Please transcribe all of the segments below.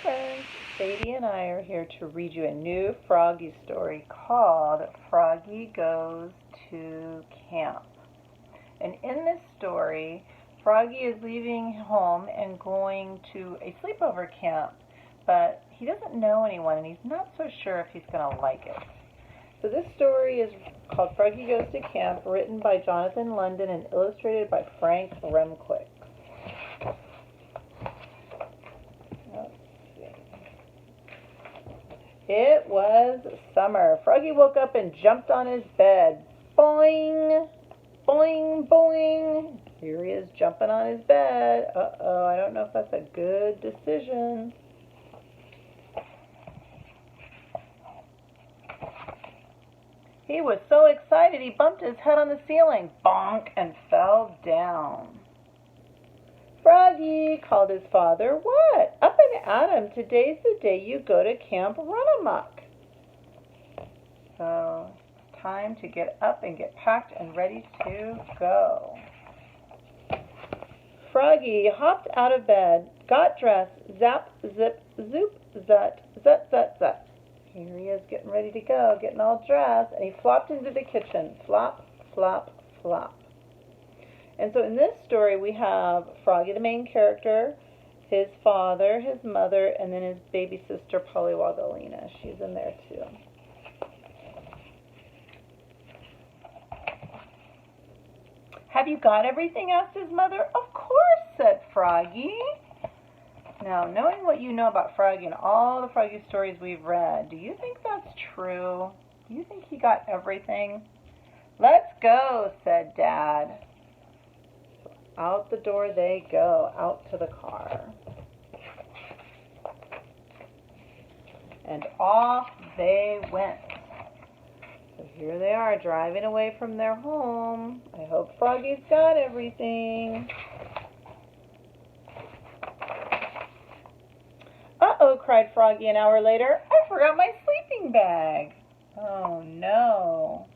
friends, Sadie and I are here to read you a new Froggy story called Froggy Goes to Camp. And in this story, Froggy is leaving home and going to a sleepover camp, but he doesn't know anyone and he's not so sure if he's going to like it. So this story is called Froggy Goes to Camp, written by Jonathan London and illustrated by Frank Remquick. It was summer. Froggy woke up and jumped on his bed. Boing! Boing, boing! Here he is jumping on his bed. Uh-oh, I don't know if that's a good decision. He was so excited he bumped his head on the ceiling. Bonk! And fell down. Froggy, called his father. What? Up and at 'em. Today's the day you go to Camp Run-a-Muck. So, it's time to get up and get packed and ready to go. Froggy hopped out of bed, got dressed, zap, zip, zoop, zut, zut, zut, zut. Here he is getting ready to go, getting all dressed, and he flopped into the kitchen. Flop, flop, flop. And so in this story, we have Froggy, the main character, his father, his mother, and then his baby sister, Pollywoggalina. She's in there too. Have you got everything? Asked his mother. Of course, said Froggy. Now, knowing what you know about Froggy and all the Froggy stories we've read, do you think that's true? Do you think he got everything? Let's go, said Dad. Out the door they go, out to the car. And off they went. So here they are, driving away from their home. I hope Froggy's got everything. Uh-oh, cried Froggy an hour later. I forgot my sleeping bag. Oh, no.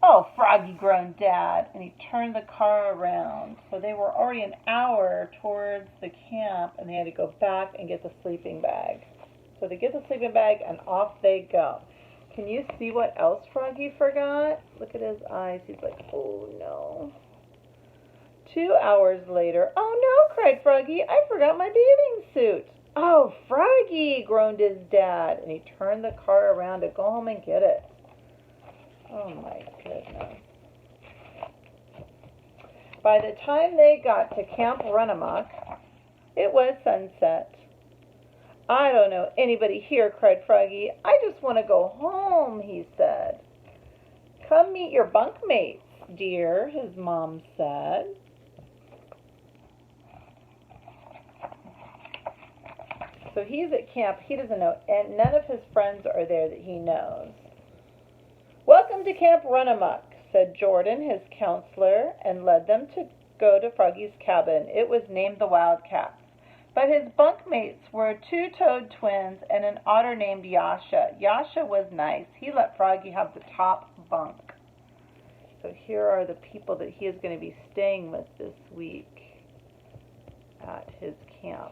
Oh, Froggy, groaned Dad, and he turned the car around. So they were already an hour towards the camp, and they had to go back and get the sleeping bag. So they get the sleeping bag, and off they go. Can you see what else Froggy forgot? Look at his eyes. He's like, oh, no. 2 hours later, oh, no, cried Froggy. I forgot my bathing suit. Oh, Froggy, groaned his dad, and he turned the car around to go home and get it. Oh, my goodness. By the time they got to Camp Run-a-Muck, it was sunset. I don't know anybody here, cried Froggy. I just want to go home, he said. Come meet your bunkmates, dear, his mom said. So he's at camp. He doesn't know, and none of his friends are there that he knows. Welcome to Camp Run-a-Muck, said Jordan, his counselor, and led them to go to Froggy's cabin. It was named the Wildcats. But his bunkmates were two-toed twins and an otter named Yasha. Yasha was nice. He let Froggy have the top bunk. So here are the people that he is going to be staying with this week at his camp.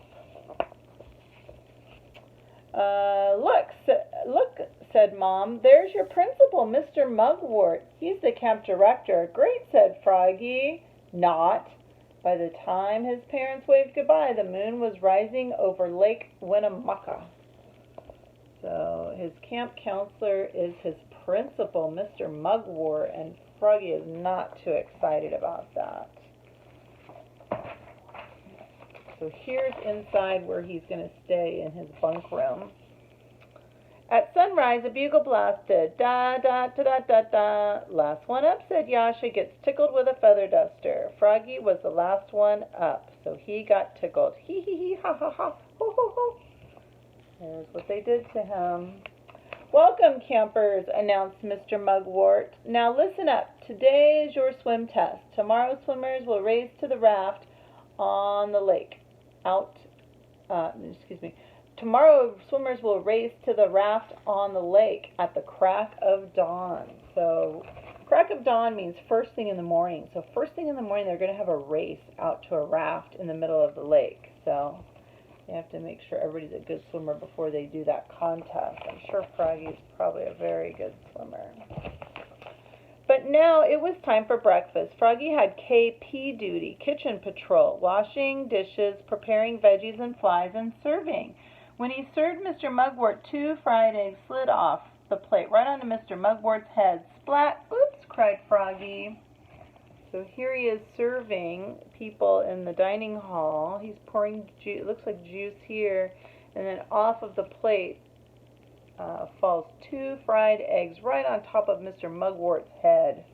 Look, said Mom. There's your principal, Mr. Mugwort. He's the camp director. Great, said Froggy. Not. By the time his parents waved goodbye, the moon was rising over Lake Winnemucca. So his camp counselor is his principal, Mr. Mugwort, and Froggy is not too excited about that. So here's inside where he's going to stay in his bunk room. At sunrise, a bugle blasted. Da, da, da, da, da, da. Last one up, said Yasha, gets tickled with a feather duster. Froggy was the last one up, so he got tickled. Hee, hee, hee, ha, ha, ha, ho, ho, ho. There's what they did to him. Welcome, campers, announced Mr. Mugwort. Now listen up. Today is your swim test. Tomorrow, swimmers will race to the raft on the lake. Tomorrow, swimmers will race to the raft on the lake at the crack of dawn. So, crack of dawn means first thing in the morning. So, first thing in the morning, they're going to have a race out to a raft in the middle of the lake. So, They have to make sure everybody's a good swimmer before they do that contest. I'm sure Froggy's probably a very good swimmer. But now it was time for breakfast. Froggy had KP duty, kitchen patrol, washing dishes, preparing veggies and flies, and serving. When he served Mr. Mugwort, 2 fried eggs slid off the plate right onto Mr. Mugwort's head. Splat! Oops! Cried Froggy. So here he is serving people in the dining hall. He's pouring juice, it looks like juice here, and then off of the plate falls 2 fried eggs right on top of Mr. Mugwort's head.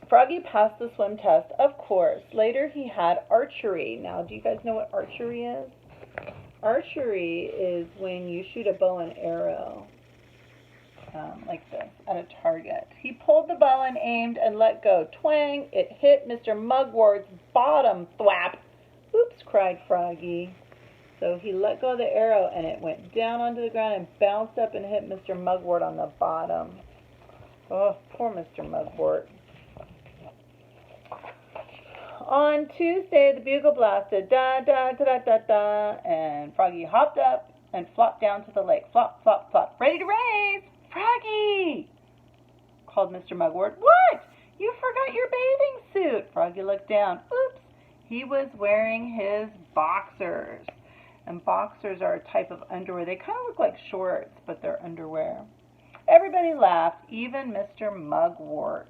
Froggy passed the swim test, of course. Later he had archery. Now, do you guys know what archery is? Archery is when you shoot a bow and arrow, like this, at a target. He pulled the bow and aimed and let go. Twang! It hit Mr. Mugwort's bottom. Thwap! Oops! Cried Froggy. So he let go of the arrow and it went down onto the ground and bounced up and hit Mr. Mugwort on the bottom. Oh, poor Mr. Mugwort. On Tuesday, the bugle blasted, da da da da da da, and Froggy hopped up and flopped down to the lake. Flop, flop, flop. Ready to race! Froggy! Called Mr. Mugwort. What? You forgot your bathing suit. Froggy looked down. Oops! He was wearing his boxers. And boxers are a type of underwear. They kind of look like shorts, but they're underwear. Everybody laughed, even Mr. Mugwort.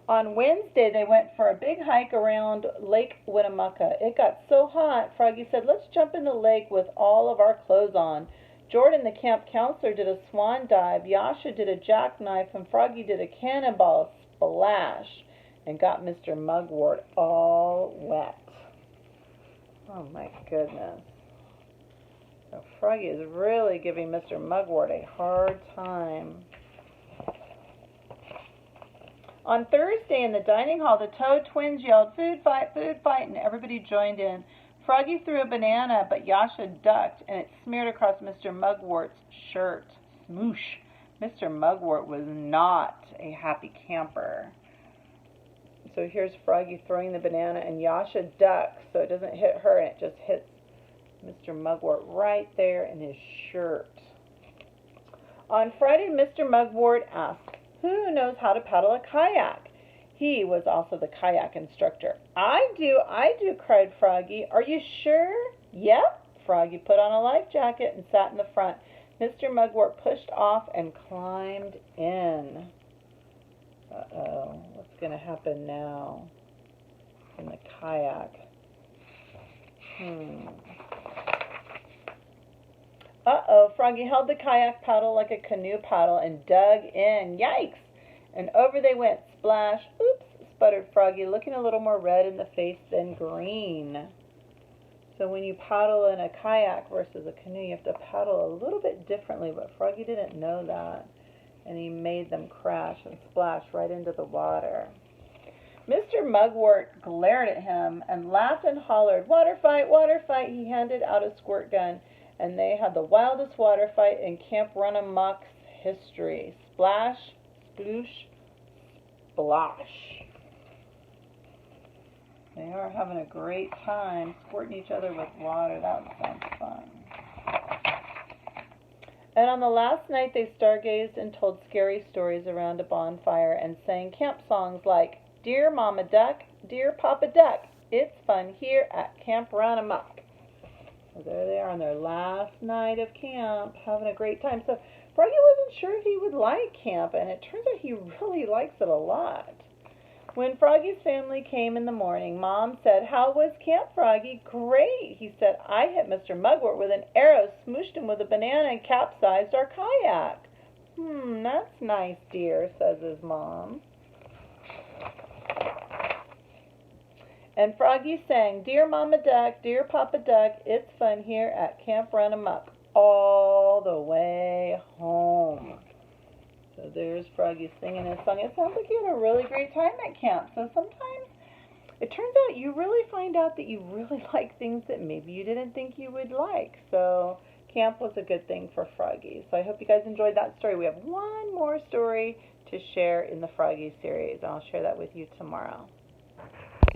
On Wednesday, they went for a big hike around Lake Winnemucca. It got so hot, Froggy said, let's jump in the lake with all of our clothes on. Jordan, the camp counselor, did a swan dive. Yasha did a jackknife, and Froggy did a cannonball splash and got Mr. Mugwort all wet. Oh my goodness. So Froggy is really giving Mr. Mugwort a hard time. On Thursday in the dining hall, the Toad twins yelled, food fight, and everybody joined in. Froggy threw a banana, but Yasha ducked, and it smeared across Mr. Mugwort's shirt. Smoosh! Mr. Mugwort was not a happy camper. So here's Froggy throwing the banana, and Yasha ducks so it doesn't hit her, and it just hits Mr. Mugwort right there in his shirt. On Friday, Mr. Mugwort asked, who knows how to paddle a kayak? He was also the kayak instructor. I do, cried Froggy. Are you sure? Yep. Froggy put on a life jacket and sat in the front. Mr. Mugwort pushed off and climbed in. Uh-oh, what's going to happen now in the kayak? Uh-oh, Froggy held the kayak paddle like a canoe paddle and dug in. Yikes! And over they went. Splash. Oops, sputtered Froggy, looking a little more red in the face than green. So when you paddle in a kayak versus a canoe, you have to paddle a little bit differently, but Froggy didn't know that. And he made them crash and splash right into the water. Mr. Mugwort glared at him and laughed and hollered, water fight, water fight. He handed out a squirt gun, and they had the wildest water fight in Camp Run Amok's history. Splash, sploosh, splosh. They are having a great time squirting each other with water. That sounds fun. And on the last night, they stargazed and told scary stories around a bonfire and sang camp songs like, Dear Mama Duck, Dear Papa Duck, it's fun here at Camp Run Amok. So there they are on their last night of camp, having a great time. So Froggy wasn't sure if he would like camp, and it turns out he really likes it a lot. When Froggy's family came in the morning, Mom said, how was Camp, Froggy? Great, he said. I hit Mr. Mugwort with an arrow, smooshed him with a banana, and capsized our kayak. That's nice, dear, says his mom. And Froggy sang, Dear Mama Duck, Dear Papa Duck, it's fun here at Camp Run Amok, all the way home. So there's Froggy singing his song. It sounds like you had a really great time at camp. So sometimes it turns out you really find out that you really like things that maybe you didn't think you would like. So camp was a good thing for Froggy. So I hope you guys enjoyed that story. We have one more story to share in the Froggy series. I'll share that with you tomorrow.